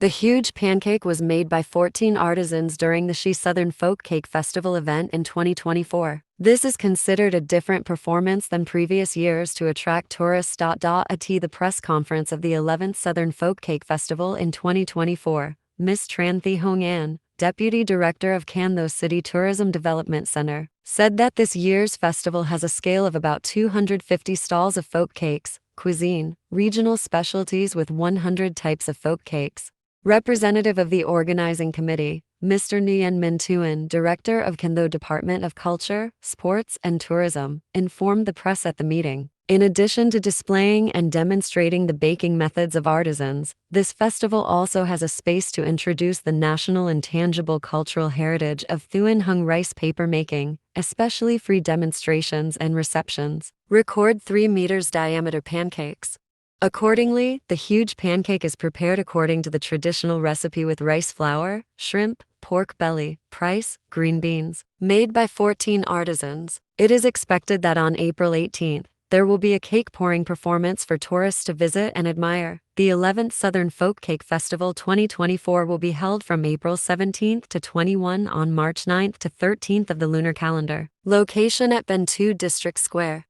The huge pancake was made by 14 artisans during the She Southern Folk Cake Festival event in 2024. This is considered a different performance than previous years to attract tourists. At the press conference of the 11th Southern Folk Cake Festival in 2024, Ms. Tran Thi Hong An, Deputy Director of Can-Tho City Tourism Development Center, said that this year's festival has a scale of about 250 stalls of folk cakes, cuisine, regional specialties with 100 types of folk cakes. Representative of the organizing committee, Mr. Nguyen Minh Tuan, Director of Can-Tho Department of Culture, Sports and Tourism, informed the press at the meeting. In addition to displaying and demonstrating the baking methods of artisans, this festival also has a space to introduce the national and tangible cultural heritage of Thuan Hung rice paper making, especially free demonstrations and receptions. Record 3 meters diameter pancakes. Accordingly, the huge pancake is prepared according to the traditional recipe with rice flour, shrimp, pork belly, rice, green beans, made by 14 artisans. It is expected that on April 18th, there will be a cake pouring performance for tourists to visit and admire. The 11th Southern Folk Cake Festival 2024 will be held from April 17th to 21 on March 9th to 13th of the lunar calendar. Location at Binh Tu District Square.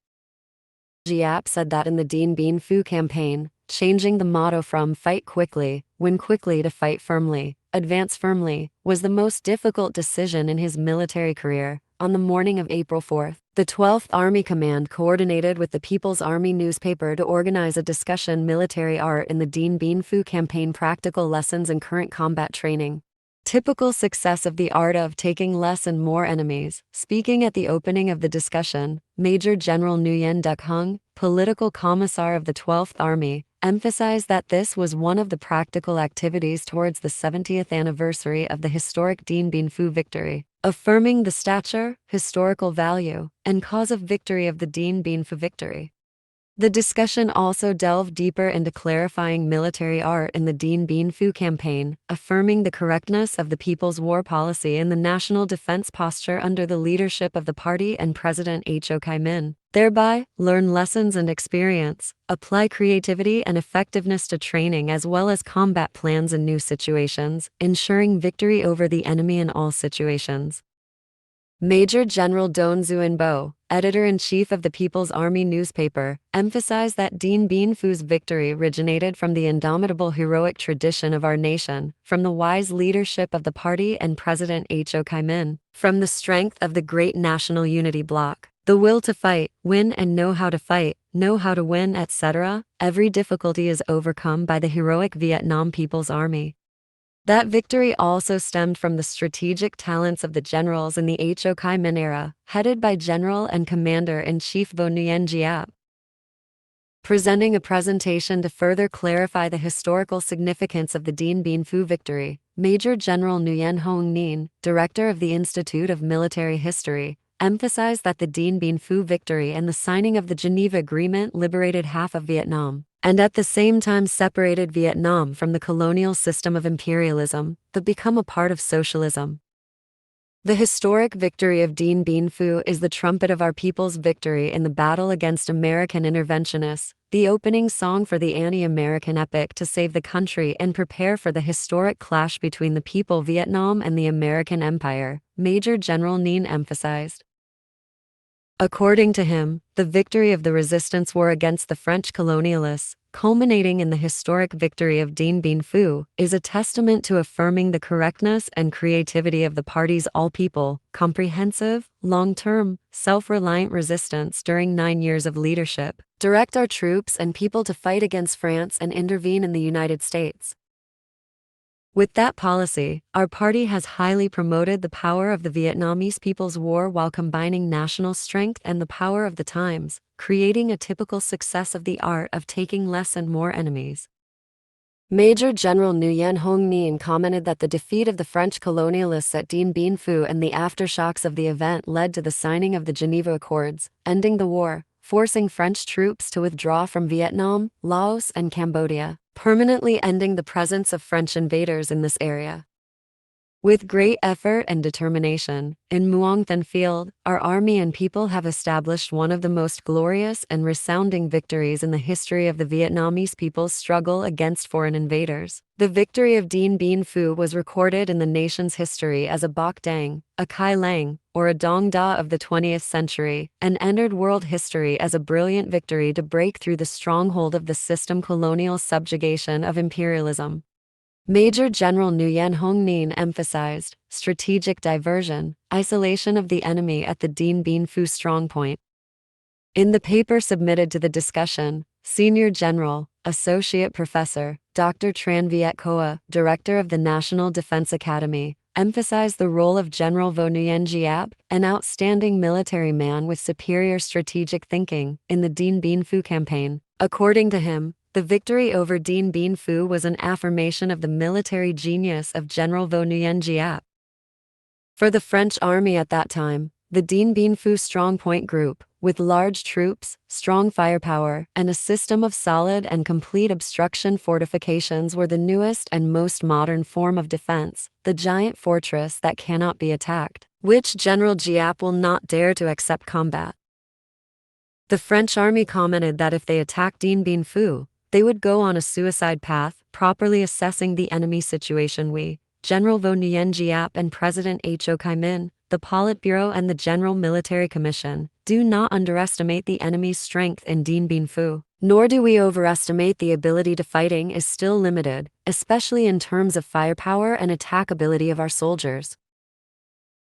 Giap said that in the Dien Bien Phu campaign, changing the motto from fight quickly, win quickly to fight firmly, advance firmly, was the most difficult decision in his military career. On the morning of April 4th, the 12th Army Command coordinated with the People's Army newspaper to organize a discussion military art in the Dien Bien Phu campaign practical lessons and current combat training. Typical success of the art of taking less and more enemies. Speaking at the opening of the discussion, Major General Nguyen Duc Hung, political commissar of the 12th Army, emphasized that this was one of the practical activities towards the 70th anniversary of the historic Dien Bien Phu victory, affirming the stature, historical value, and cause of victory of the Dien Bien Phu victory. The discussion also delved deeper into clarifying military art in the Dien Bien Phu campaign, affirming the correctness of the people's war policy and the national defense posture under the leadership of the party and President Ho Chi Minh. Thereby, learn lessons and experience, apply creativity and effectiveness to training as well as combat plans in new situations, ensuring victory over the enemy in all situations. Major General Don Xuan Bo, editor-in-chief of the People's Army newspaper, emphasized that Dien Bien Phu's victory originated from the indomitable heroic tradition of our nation, from the wise leadership of the party and President Ho Chi Minh, from the strength of the great national unity bloc, the will to fight, win and know how to fight, know how to win, etc. Every difficulty is overcome by the heroic Vietnam People's Army. That victory also stemmed from the strategic talents of the generals in the Ho Chi Minh era, headed by General and Commander-in-Chief Vo Nguyen Giap. Presenting a presentation to further clarify the historical significance of the Dien Bien Phu victory, Major General Nguyen Hong Ninh, director of the Institute of Military History, emphasized that the Dien Bien Phu victory and the signing of the Geneva Agreement liberated half of Vietnam, and at the same time separated Vietnam from the colonial system of imperialism, but become a part of socialism. The historic victory of Dien Bien Phu is the trumpet of our people's victory in the battle against American interventionists, the opening song for the anti-American epic to save the country and prepare for the historic clash between the people Vietnam and the American Empire, Major General Ninh emphasized. According to him, the victory of the resistance war against the French colonialists, culminating in the historic victory of Dien Bien Phu, is a testament to affirming the correctness and creativity of the party's all-people, comprehensive, long-term, self-reliant resistance during 9 years of leadership. Direct our troops and people to fight against France and intervene in the United States. With that policy, our party has highly promoted the power of the Vietnamese People's War while combining national strength and the power of the times, creating a typical success of the art of taking less and more enemies. Major General Nguyen Hong Ninh commented that the defeat of the French colonialists at Dien Bien Phu and the aftershocks of the event led to the signing of the Geneva Accords, ending the war, forcing French troops to withdraw from Vietnam, Laos, and Cambodia, permanently ending the presence of French invaders in this area. With great effort and determination, in Muang Thien Field, our army and people have established one of the most glorious and resounding victories in the history of the Vietnamese people's struggle against foreign invaders. The victory of Dien Bien Phu was recorded in the nation's history as a Bac Dang, a Kai Lang, or a Dong Da of the 20th century, and entered world history as a brilliant victory to break through the stronghold of the system colonial subjugation of imperialism. Major General Nguyen Hong Ninh emphasized strategic diversion, isolation of the enemy at the Dien Bien Phu strongpoint. In the paper submitted to the discussion, Senior General, Associate Professor, Dr. Tran Viet Coa, Director of the National Defense Academy, emphasized the role of General Vo Nguyen Giap, an outstanding military man with superior strategic thinking, in the Dien Bien Phu campaign. According to him, the victory over Dien Bien Phu was an affirmation of the military genius of General Vo Nguyen Giap. For the French army at that time, the Dien Bien Phu strongpoint group, with large troops, strong firepower, and a system of solid and complete obstruction fortifications were the newest and most modern form of defense, the giant fortress that cannot be attacked, which General Giap will not dare to accept combat. The French army commented that if they attacked Dien Bien Phu, they would go on a suicide path. Properly assessing the enemy situation, we, General Vo Nguyen Giap and President Ho Chi Minh, the Politburo and the General Military Commission, do not underestimate the enemy's strength in Dien Bien Phu, nor do we overestimate the ability to fighting is still limited, especially in terms of firepower and attack ability of our soldiers.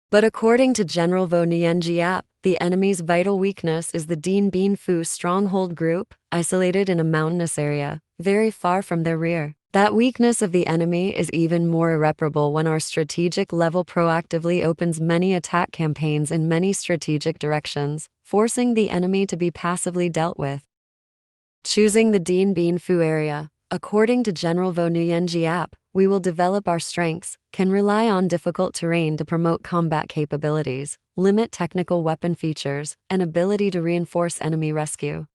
But according to General Vo Nguyen Giap, the enemy's vital weakness is the Dien Bien Phu stronghold group, isolated in a mountainous area, very far from their rear. That weakness of the enemy is even more irreparable when our strategic level proactively opens many attack campaigns in many strategic directions, forcing the enemy to be passively dealt with. Choosing the Dien Bien Phu area, according to General Vo Nguyen Giap, we will develop our strengths, can rely on difficult terrain to promote combat capabilities, limit technical weapon features, and ability to reinforce enemy rescue.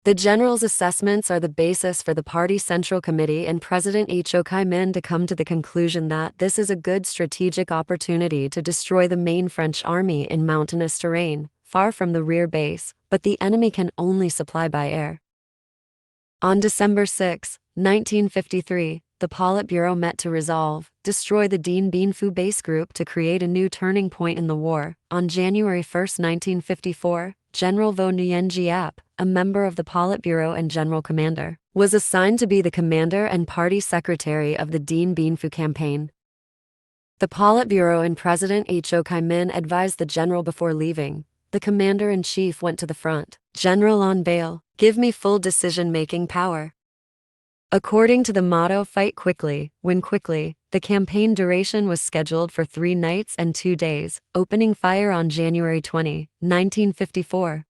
The general's assessments are the basis for the Party Central Committee and President Ho Chi Minh to come to the conclusion that this is a good strategic opportunity to destroy the main French army in mountainous terrain, far from the rear base, but the enemy can only supply by air. On December 6, 1953, the Politburo met to resolve, destroy the Dien Bien Phu base group to create a new turning point in the war. On January 1, 1954, General Vo Nguyen Giap, a member of the Politburo and General Commander, was assigned to be the commander and party secretary of the Dien Bien Phu campaign. The Politburo and President Ho Chi Minh advised the general before leaving. The commander-in-chief went to the front. General on bail, give me full decision-making power. According to the motto Fight Quickly, Win Quickly, the campaign duration was scheduled for 3 nights and 2 days, opening fire on January 20, 1954.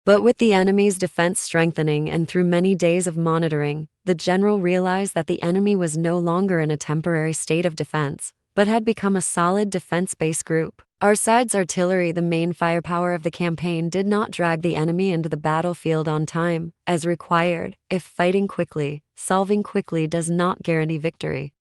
But with the enemy's defense strengthening and through many days of monitoring, the general realized that the enemy was no longer in a temporary state of defense, but had become a solid defense-based group. Our side's artillery, the main firepower of the campaign, did not drag the enemy into the battlefield on time, as required, if fighting quickly, solving quickly does not guarantee victory.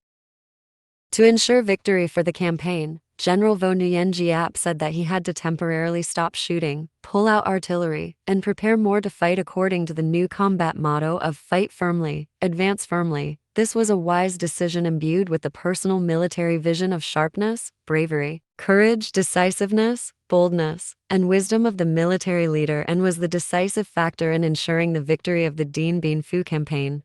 To ensure victory for the campaign, General Vo Nguyen Giap said that he had to temporarily stop shooting, pull out artillery, and prepare more to fight according to the new combat motto of Fight Firmly, Advance Firmly. This was a wise decision imbued with the personal military vision of sharpness, bravery, courage, decisiveness, boldness, and wisdom of the military leader, and was the decisive factor in ensuring the victory of the Dien Bien Phu campaign.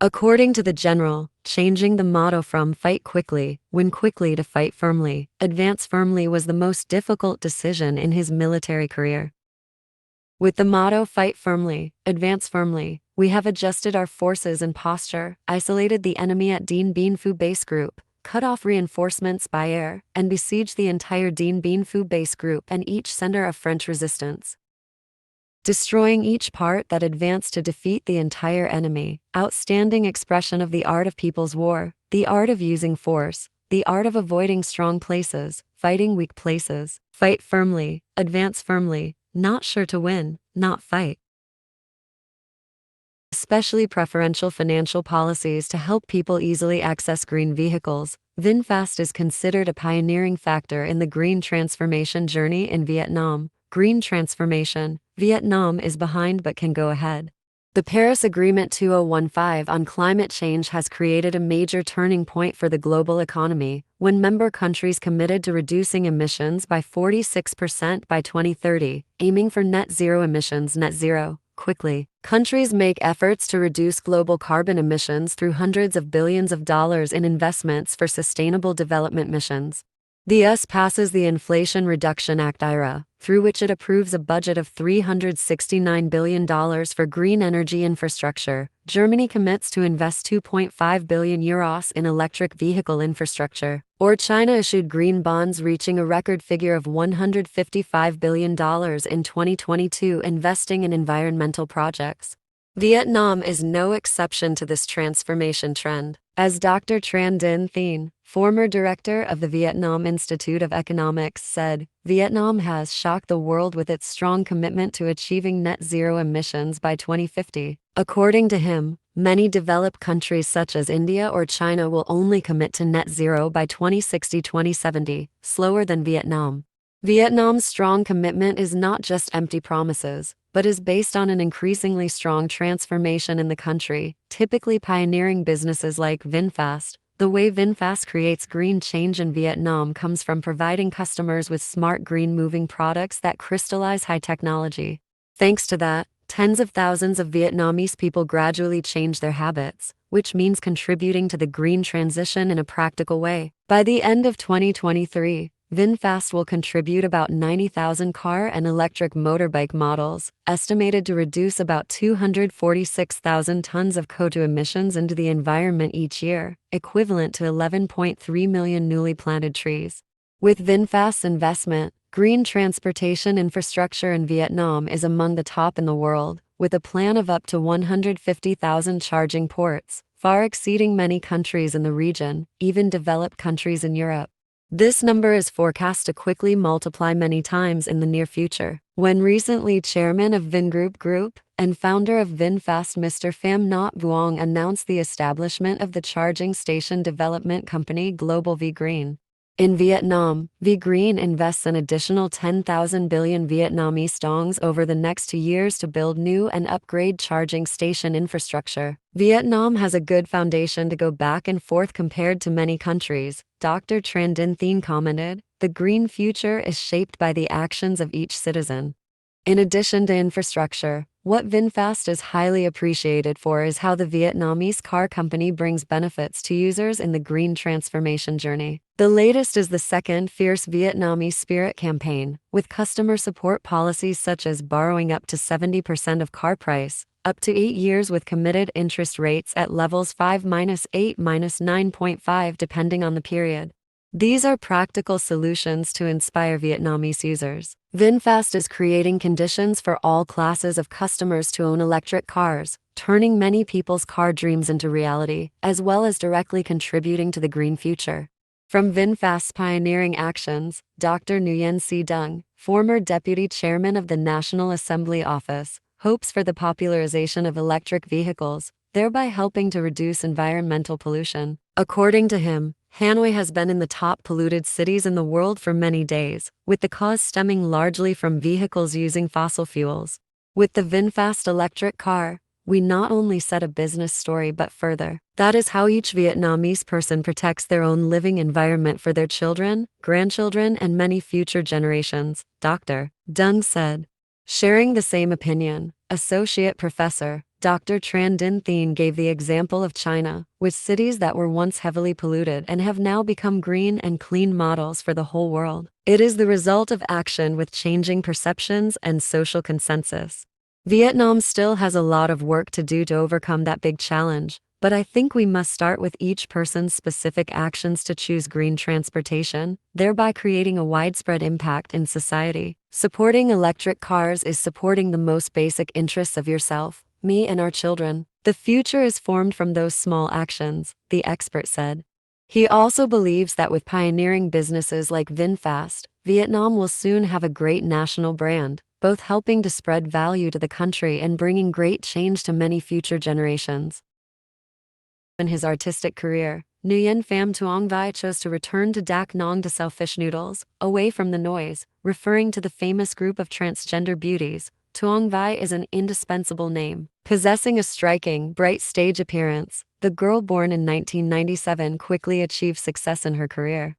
According to the general, changing the motto from Fight Quickly, Win Quickly to Fight Firmly, Advance Firmly was the most difficult decision in his military career. With the motto Fight Firmly, Advance Firmly, we have adjusted our forces and posture, isolated the enemy at Dien Bien Phu base group, cut off reinforcements by air, and besieged the entire Dien Bien Phu base group and each center of French resistance, destroying each part that advanced to defeat the entire enemy. Outstanding expression of the art of people's war, the art of using force, the art of avoiding strong places, fighting weak places. Fight firmly, advance firmly, not sure to win, not fight. especially preferential financial policies to help people easily access green vehicles. VinFast is considered a pioneering factor in the green transformation journey in Vietnam. Green transformation. Vietnam is behind but can go ahead. The Paris Agreement 2015 on climate change has created a major turning point for the global economy, when member countries committed to reducing emissions by 46% by 2030, aiming for net zero quickly. Countries make efforts to reduce global carbon emissions through hundreds of billions of dollars in investments for sustainable development missions. The US passes the Inflation Reduction Act IRA, through which it approves a budget of $369 billion for green energy infrastructure. Germany commits to invest 2.5 billion euros in electric vehicle infrastructure. Or China issued green bonds reaching a record figure of $155 billion in 2022 investing in environmental projects. Vietnam is no exception to this transformation trend. As Dr. Tran Dinh Thien, former director of the Vietnam Institute of Economics, said, Vietnam has shocked the world with its strong commitment to achieving net zero emissions by 2050. According to him, many developed countries such as India or China will only commit to net zero by 2060-2070, slower than Vietnam. Vietnam's strong commitment is not just empty promises, but is based on an increasingly strong transformation in the country, typically pioneering businesses like VinFast. The way VinFast creates green change in Vietnam comes from providing customers with smart green moving products that crystallize high technology. Thanks to that, tens of thousands of Vietnamese people gradually change their habits, which means contributing to the green transition in a practical way. By the end of 2023, VinFast will contribute about 90,000 car and electric motorbike models, estimated to reduce about 246,000 tons of CO2 emissions into the environment each year, equivalent to 11.3 million newly planted trees. With VinFast's investment, green transportation infrastructure in Vietnam is among the top in the world, with a plan of up to 150,000 charging ports, far exceeding many countries in the region, even developed countries in Europe. This number is forecast to quickly multiply many times in the near future. When recently chairman of Vingroup Group and founder of VinFast Mr. Pham Nhat Vuong announced the establishment of the charging station development company Global V Green. In Vietnam, V Green invests an additional 10,000 billion Vietnamese dongs over the next 2 years to build new and upgrade charging station infrastructure. Vietnam has a good foundation to go back and forth compared to many countries, Dr. Tran Dinh Thien commented. The green future is shaped by the actions of each citizen. In addition to infrastructure, what VinFast is highly appreciated for is how the Vietnamese car company brings benefits to users in the green transformation journey. The latest is the second Fierce Vietnamese Spirit campaign, with customer support policies such as borrowing up to 70% of car price, up to 8 years with committed interest rates at levels 5-8-9.5 depending on the period. These are practical solutions to inspire Vietnamese users. VinFast is creating conditions for all classes of customers to own electric cars, turning many people's car dreams into reality, as well as directly contributing to the green future. From VinFast's pioneering actions, Dr. Nguyen Si Dung, former deputy chairman of the National Assembly Office, hopes for the popularization of electric vehicles, thereby helping to reduce environmental pollution. According to him, Hanoi has been in the top polluted cities in the world for many days, with the cause stemming largely from vehicles using fossil fuels. With the VinFast electric car, we not only set a business story but further. That is how each Vietnamese person protects their own living environment for their children, grandchildren, and many future generations, Dr. Dung said. Sharing the same opinion, Associate Professor Dr. Tran Dinh Thien gave the example of China, with cities that were once heavily polluted and have now become green and clean models for the whole world. It is the result of action with changing perceptions and social consensus. Vietnam still has a lot of work to do to overcome that big challenge, but I think we must start with each person's specific actions to choose green transportation, thereby creating a widespread impact in society. Supporting electric cars is supporting the most basic interests of yourself, me, and our children. The future is formed from those small actions, the expert said. He also believes that with pioneering businesses like VinFast, Vietnam will soon have a great national brand, both helping to spread value to the country and bringing great change to many future generations. In his artistic career, Nguyen Pham Tuong Vai chose to return to Dak Nong to sell fish noodles, away from the noise, referring to the famous group of transgender beauties. Tuong Vai is an indispensable name. Possessing a striking, bright stage appearance, the girl born in 1997 quickly achieved success in her career.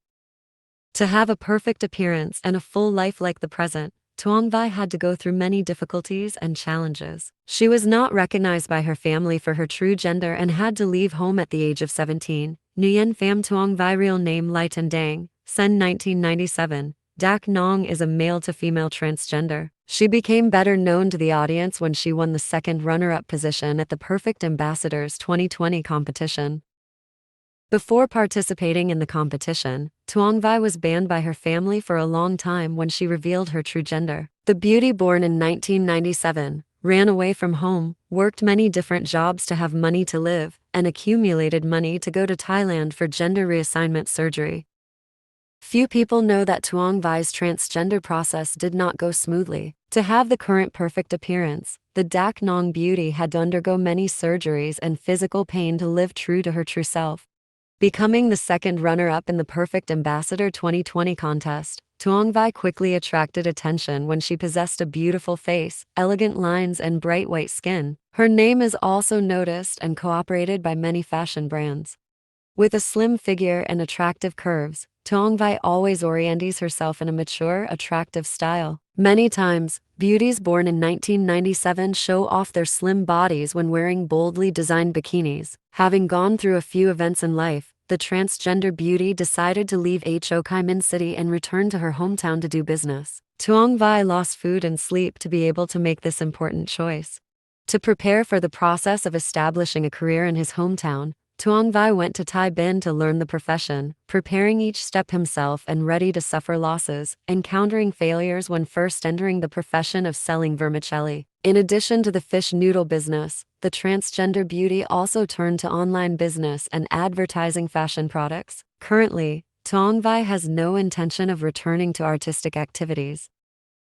To have a perfect appearance and a full life like the present, Tuong Vai had to go through many difficulties and challenges. She was not recognized by her family for her true gender and had to leave home at the age of 17. Nguyen Pham Tuong Vai, real name Lai Tan Dang, Sen 1997. Dak Nong is a male to female transgender. She became better known to the audience when she won the second runner-up position at the Perfect Ambassadors 2020 competition. Before participating in the competition, Tuong Vai was banned by her family for a long time when she revealed her true gender. The beauty, born in 1997, ran away from home, worked many different jobs to have money to live, and accumulated money to go to Thailand for gender reassignment surgery. Few people know that Tuong Vai's transgender process did not go smoothly. To have the current perfect appearance, the Dak Nong beauty had to undergo many surgeries and physical pain to live true to her true self. Becoming the second runner-up in the Perfect Ambassador 2020 contest, Tuong Vai quickly attracted attention when she possessed a beautiful face, elegant lines, and bright white skin. Her name is also noticed and cooperated by many fashion brands. With a slim figure and attractive curves, Tuong Vai always orients herself in a mature, attractive style. Many times, beauties born in 1997 show off their slim bodies when wearing boldly designed bikinis. Having gone through a few events in life, the transgender beauty decided to leave Ho Chi Minh City and return to her hometown to do business. Tuong Vai lost food and sleep to be able to make this important choice. To prepare for the process of establishing a career in his hometown, Tuong Vai went to Thai Binh to learn the profession, preparing each step himself and ready to suffer losses, encountering failures when first entering the profession of selling vermicelli. In addition to the fish noodle business, the transgender beauty also turned to online business and advertising fashion products. Currently, Tuong Vai has no intention of returning to artistic activities.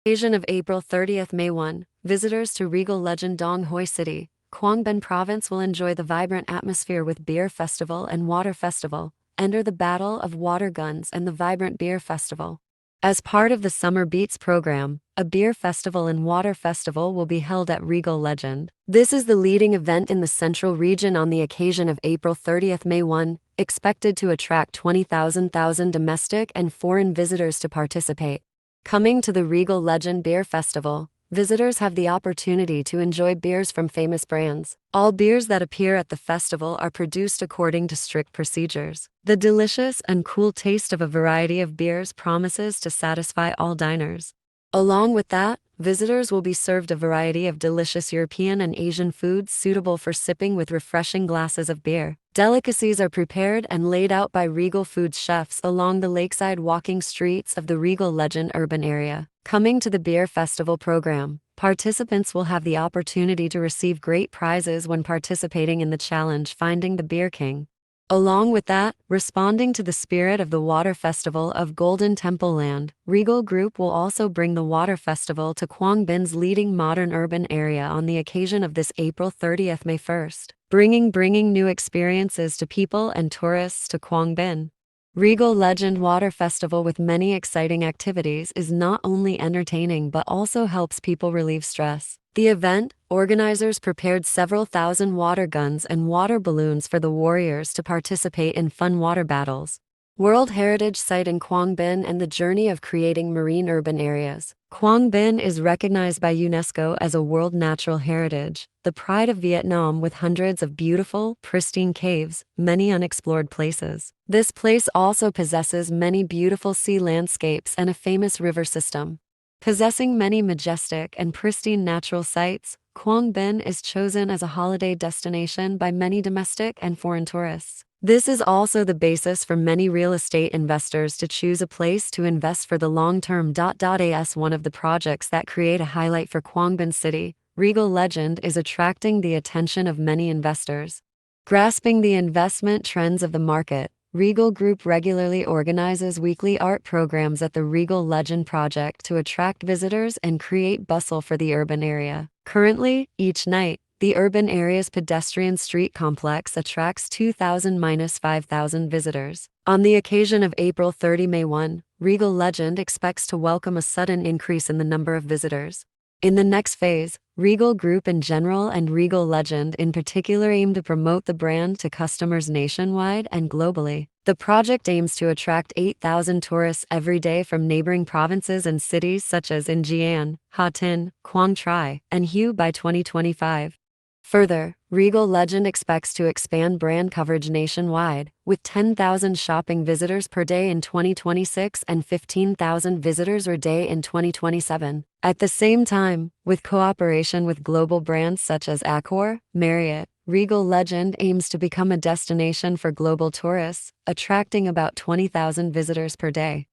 Occasion of April 30th May 1, visitors to Regal Legend Dong Hoi City, Quang Binh Province will enjoy the vibrant atmosphere with Beer Festival and Water Festival. Enter the Battle of Water Guns and the vibrant Beer Festival. As part of the Summer Beats program, a beer festival and water festival will be held at Regal Legend. This is the leading event in the central region on the occasion of April 30th May 1, expected to attract 20,000 domestic and foreign visitors to participate. Coming to the Regal Legend Beer Festival, visitors have the opportunity to enjoy beers from famous brands. All beers that appear at the festival are produced according to strict procedures. The delicious and cool taste of a variety of beers promises to satisfy all diners. Along with that, visitors will be served a variety of delicious European and Asian foods suitable for sipping with refreshing glasses of beer. Delicacies are prepared and laid out by Regal Foods chefs along the lakeside walking streets of the Regal Legend urban area. Coming to the Beer Festival program, participants will have the opportunity to receive great prizes when participating in the challenge Finding the Beer King. Along with that, responding to the spirit of the Water Festival of Golden Temple Land, Regal Group will also bring the Water Festival to Quang Binh's leading modern urban area on the occasion of this April 30th May 1st, bringing new experiences to people and tourists to Quang Binh. Regal Legend Water Festival, with many exciting activities, is not only entertaining but also helps people relieve stress. The event, organizers prepared several thousand water guns and water balloons for the warriors to participate in fun water battles. World Heritage Site in Quang Binh and the journey of creating marine urban areas. Quang Binh is recognized by UNESCO as a World Natural Heritage, the pride of Vietnam, with hundreds of beautiful, pristine caves, many unexplored places. This place also possesses many beautiful sea landscapes and a famous river system. Possessing many majestic and pristine natural sites, Quang Binh is chosen as a holiday destination by many domestic and foreign tourists. This is also the basis for many real estate investors to choose a place to invest for the long term. As one of the projects that create a highlight for Quang Binh City, Regal Legend is attracting the attention of many investors. Grasping the investment trends of the market, Regal Group regularly organizes weekly art programs at the Regal Legend Project to attract visitors and create bustle for the urban area. Currently, each night, the urban area's pedestrian street complex attracts 2,000–5,000 visitors. On the occasion of April 30 May 1, Regal Legend expects to welcome a sudden increase in the number of visitors. In the next phase, Regal Group in general and Regal Legend in particular aim to promote the brand to customers nationwide and globally. The project aims to attract 8,000 tourists every day from neighboring provinces and cities such as in Jian, Ha Tin, Quang Tri, and Hue by 2025. Further, Regal Legend expects to expand brand coverage nationwide, with 10,000 shopping visitors per day in 2026 and 15,000 visitors per day in 2027. At the same time, with cooperation with global brands such as Accor, Marriott, Regal Legend aims to become a destination for global tourists, attracting about 20,000 visitors per day.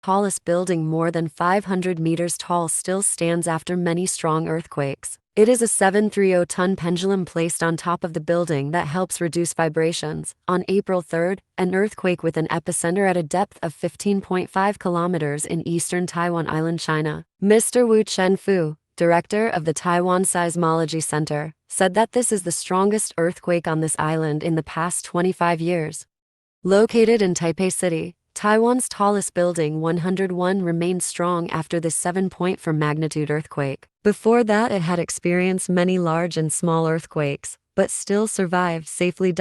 Tallest building more than 500 meters tall still stands after many strong earthquakes. It is a 730-ton pendulum placed on top of the building that helps reduce vibrations. On April 3, an earthquake with an epicenter at a depth of 15.5 kilometers in eastern Taiwan Island, China. Mr. Wu Chenfu, director of the Taiwan Seismology Center, said that this is the strongest earthquake on this island in the past 25 years. Located in Taipei City, Taiwan's tallest building 101 remained strong after this 7.4 magnitude earthquake. Before that it had experienced many large and small earthquakes, but still survived safely.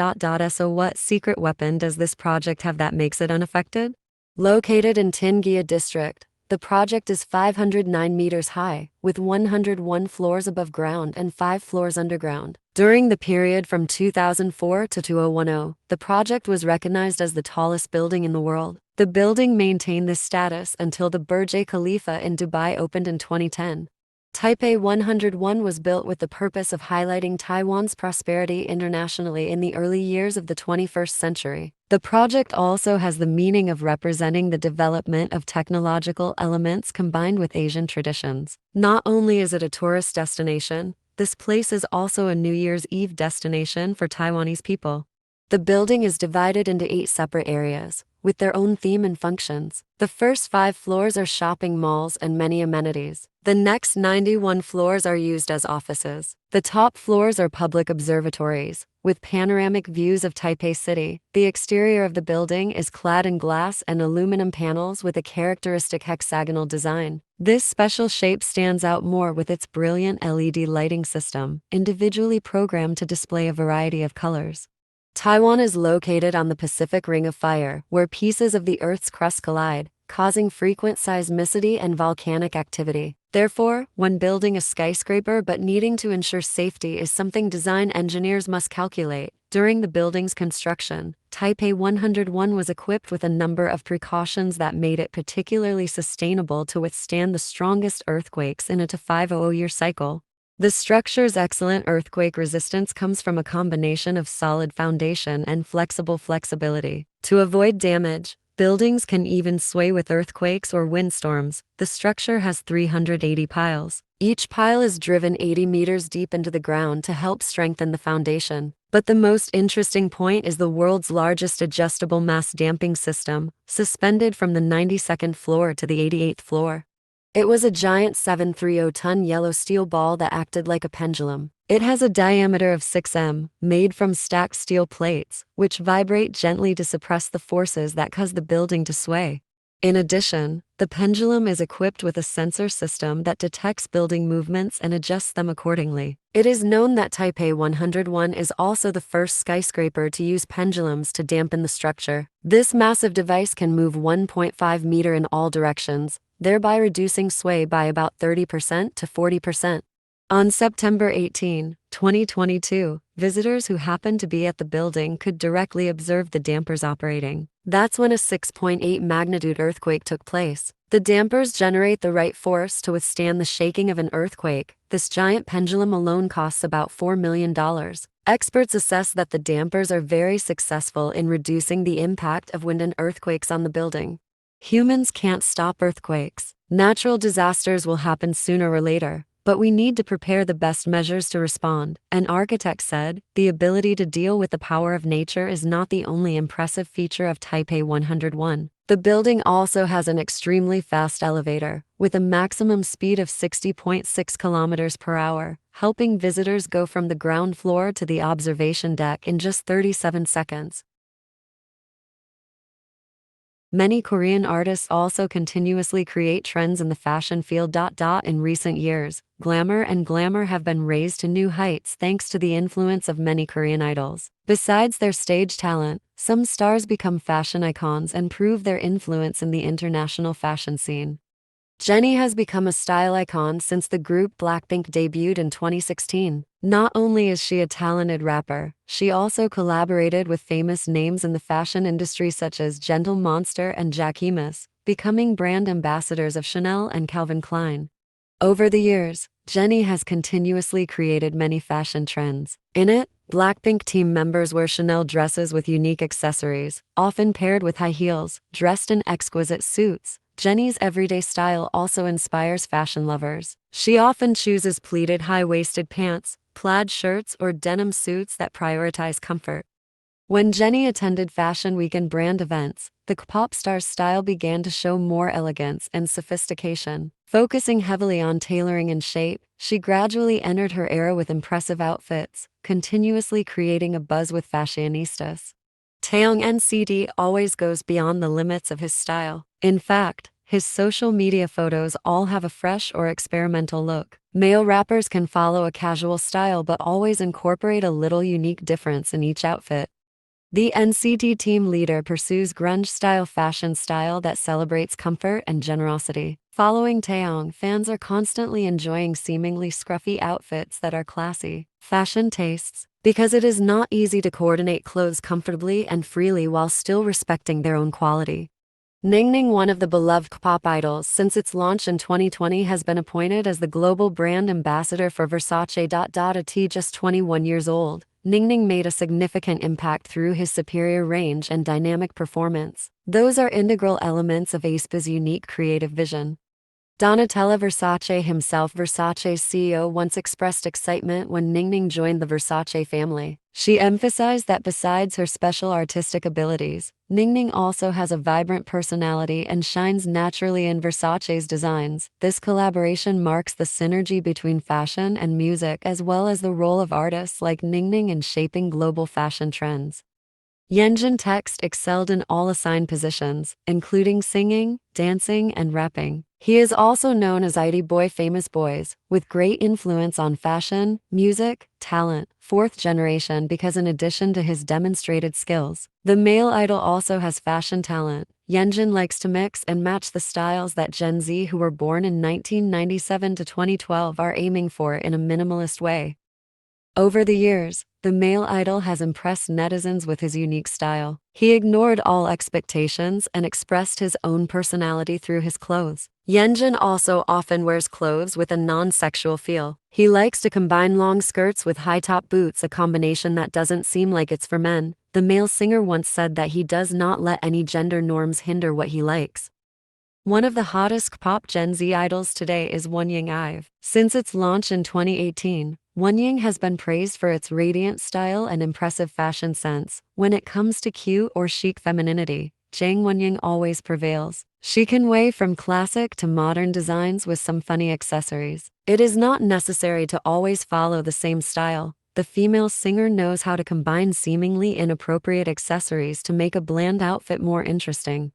So what secret weapon does this project have that makes it unaffected? Located in Tinghia District, the project is 509 meters high, with 101 floors above ground and 5 floors underground. During the period from 2004 to 2010, the project was recognized as the tallest building in the world. The building maintained this status until the Burj Khalifa in Dubai opened in 2010. Taipei 101 was built with the purpose of highlighting Taiwan's prosperity internationally in the early years of the 21st century. The project also has the meaning of representing the development of technological elements combined with Asian traditions. Not only is it a tourist destination, this place is also a New Year's Eve destination for Taiwanese people. The building is divided into 8 separate areas, with their own theme and functions. The first 5 floors are shopping malls and many amenities. The next 91 floors are used as offices. The top floors are public observatories, with panoramic views of Taipei City. The exterior of the building is clad in glass and aluminum panels with a characteristic hexagonal design. This special shape stands out more with its brilliant LED lighting system, individually programmed to display a variety of colors. Taiwan is located on the Pacific Ring of Fire, where pieces of the Earth's crust collide, causing frequent seismicity and volcanic activity. Therefore, when building a skyscraper but needing to ensure safety is something design engineers must calculate. During the building's construction, Taipei 101 was equipped with a number of precautions that made it particularly sustainable to withstand the strongest earthquakes in a 500-year cycle. The structure's excellent earthquake resistance comes from a combination of solid foundation and flexible flexibility. To avoid damage, buildings can even sway with earthquakes or windstorms. The structure has 380 piles. Each pile is driven 80 meters deep into the ground to help strengthen the foundation. But the most interesting point is the world's largest adjustable mass damping system, suspended from the 92nd floor to the 88th floor. It was a giant 730-ton yellow steel ball that acted like a pendulum. It has a diameter of 6 m, made from stacked steel plates, which vibrate gently to suppress the forces that cause the building to sway. In addition, the pendulum is equipped with a sensor system that detects building movements and adjusts them accordingly. It is known that Taipei 101 is also the first skyscraper to use pendulums to dampen the structure. This massive device can move 1.5 meters in all directions, thereby reducing sway by about 30% to 40%. On September 18, 2022, visitors who happened to be at the building could directly observe the dampers operating. That's when a 6.8 magnitude earthquake took place. The dampers generate the right force to withstand the shaking of an earthquake. This giant pendulum alone costs about $4 million. Experts assess that the dampers are very successful in reducing the impact of wind and earthquakes on the building. Humans can't stop earthquakes. Natural disasters will happen sooner or later, But we need to prepare the best measures to respond, an architect said. The ability to deal with the power of nature is not the only impressive feature of Taipei 101. The building also has an extremely fast elevator, with a maximum speed of 60.6 kilometers per hour, helping visitors go from the ground floor to the observation deck in just 37 seconds. Many Korean artists also continuously create trends in the fashion field. In recent years, glamour have been raised to new heights thanks to the influence of many Korean idols. Besides their stage talent, some stars become fashion icons and prove their influence in the international fashion scene. Jennie has become a style icon since the group Blackpink debuted in 2016. Not only is she a talented rapper, she also collaborated with famous names in the fashion industry such as Gentle Monster and Jacquemus, becoming brand ambassadors of Chanel and Calvin Klein. Over the years, Jennie has continuously created many fashion trends. In it, Blackpink team members wear Chanel dresses with unique accessories, often paired with high heels, dressed in exquisite suits. Jennie's everyday style also inspires fashion lovers. She often chooses pleated high-waisted pants, plaid shirts, or denim suits that prioritize comfort. When Jennie attended Fashion Week and brand events, the K-pop star's style began to show more elegance and sophistication. Focusing heavily on tailoring and shape, she gradually entered her era with impressive outfits, continuously creating a buzz with fashionistas. Taeyong NCT always goes beyond the limits of his style. In fact, his social media photos all have a fresh or experimental look. Male rappers can follow a casual style but always incorporate a little unique difference in each outfit. The NCT team leader pursues grunge-style fashion style that celebrates comfort and generosity. Following Taeyong, fans are constantly enjoying seemingly scruffy outfits that are classy. Fashion tastes. Because it is not easy to coordinate clothes comfortably and freely while still respecting their own quality. Ningning, one of the beloved K-pop idols since its launch in 2020, has been appointed as the global brand ambassador for Versace. At just 21 years old, Ningning made a significant impact through his superior range and dynamic performance. Those are integral elements of aespa's unique creative vision. Donatella Versace himself, Versace's CEO, once expressed excitement when Ningning joined the Versace family. She emphasized that besides her special artistic abilities, Ningning also has a vibrant personality and shines naturally in Versace's designs. This collaboration marks the synergy between fashion and music, as well as the role of artists like Ningning in shaping global fashion trends. Yenjin Text excelled in all assigned positions, including singing, dancing, and rapping. He is also known as ID Boy Famous Boys, with great influence on fashion, music, talent, fourth generation because in addition to his demonstrated skills, the male idol also has fashion talent. Yenjin likes to mix and match the styles that Gen Z who were born in 1997 to 2012 are aiming for in a minimalist way. Over the years, the male idol has impressed netizens with his unique style. He ignored all expectations and expressed his own personality through his clothes. Yenjin also often wears clothes with a non-sexual feel. He likes to combine long skirts with high-top boots, a combination that doesn't seem like it's for men. The male singer once said that he does not let any gender norms hinder what he likes. One of the hottest pop Gen Z idols today is Wonyoung IVE. Since its launch in 2018, Wonyoung has been praised for its radiant style and impressive fashion sense. When it comes to cute or chic femininity, Jang Wonyoung always prevails. She can weigh from classic to modern designs with some funny accessories. It is not necessary to always follow the same style. The female singer knows how to combine seemingly inappropriate accessories to make a bland outfit more interesting.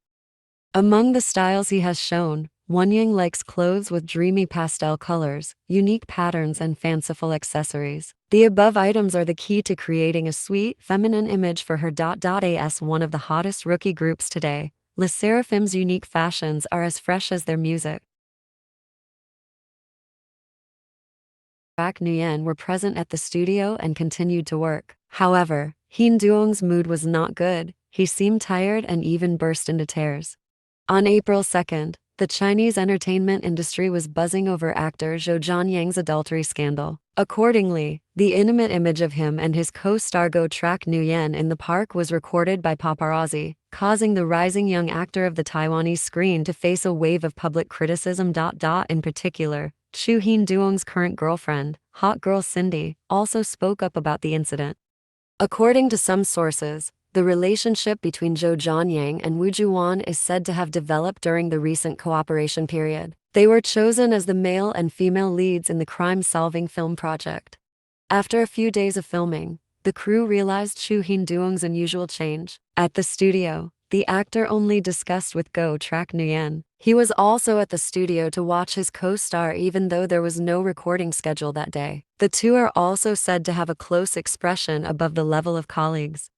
Among the styles he has shown, Wonyoung likes clothes with dreamy pastel colors, unique patterns, and fanciful accessories. The above items are the key to creating a sweet, feminine image for her. As one of the hottest rookie groups today, LE SSERAFIM's unique fashions are as fresh as their music. Park Nguyen were present at the studio and continued to work. However, Heen Duong's mood was not good. He seemed tired and even burst into tears. On April 2nd, the Chinese entertainment industry was buzzing over actor Zhou Zhanyang's adultery scandal. Accordingly, the intimate image of him and his co-star Go Trak Nguyen in the park was recorded by paparazzi, causing the rising young actor of the Taiwanese screen to face a wave of public criticism. In particular, Choo Hyun-duong's current girlfriend, hot girl Cindy, also spoke up about the incident. According to some sources, the relationship between Jo Jeon-yang and Woo Ju-won is said to have developed during the recent cooperation period. They were chosen as the male and female leads in the crime-solving film project. After a few days of filming, the crew realized Choo Hyun-duong's unusual change. At the studio, the actor only discussed with Go Trak Nguyen. He was also at the studio to watch his co-star even though there was no recording schedule that day. The two are also said to have a close expression above the level of colleagues.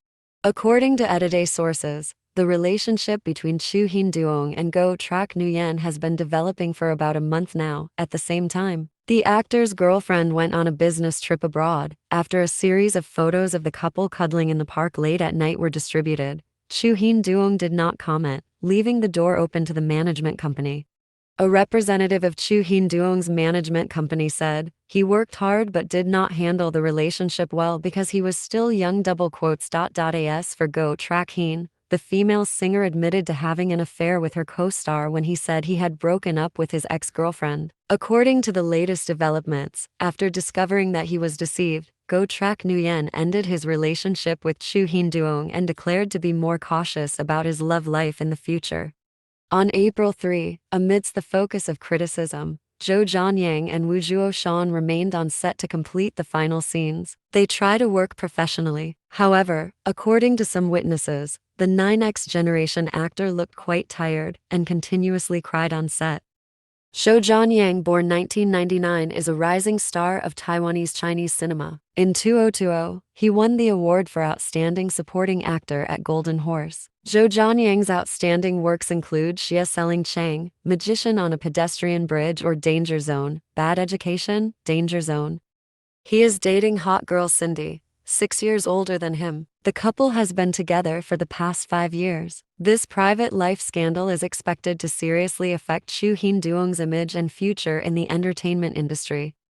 According to Ediday sources, the relationship between Choo Hyun-duong and Go Trak Nguyen has been developing for about a month now. At the same time, the actor's girlfriend went on a business trip abroad. After a series of photos of the couple cuddling in the park late at night were distributed, Choo Hyun-duong did not comment, leaving the door open to the management company. A representative of Choo Hyun-duong's management company said, "He worked hard but did not handle the relationship well because he was still young." As for Go Trak Hyun, the female singer admitted to having an affair with her co-star when he said he had broken up with his ex-girlfriend. According to the latest developments, after discovering that he was deceived, Go Trak Nguyen ended his relationship with Choo Hyun-duong and declared to be more cautious about his love life in the future. On April 3, amidst the focus of criticism, Jo Jeon-yang and Woo Juo-sean remained on set to complete the final scenes. They try to work professionally. However, according to some witnesses, the 9X generation actor looked quite tired and continuously cried on set. Jo Jeon-yang, born 1999, is a rising star of Taiwanese Chinese cinema. In 2020, he won the award for Outstanding Supporting Actor at Golden Horse. Jo Jeon-yang's outstanding works include Xia Selling Chang, Magician on a Pedestrian Bridge or Danger Zone, Bad Education, Danger Zone. He is dating hot girl Cindy, 6 years older than him. The couple has been together for the past 5 years. This private life scandal is expected to seriously affect Choo Hyun-duong's image and future in the entertainment industry.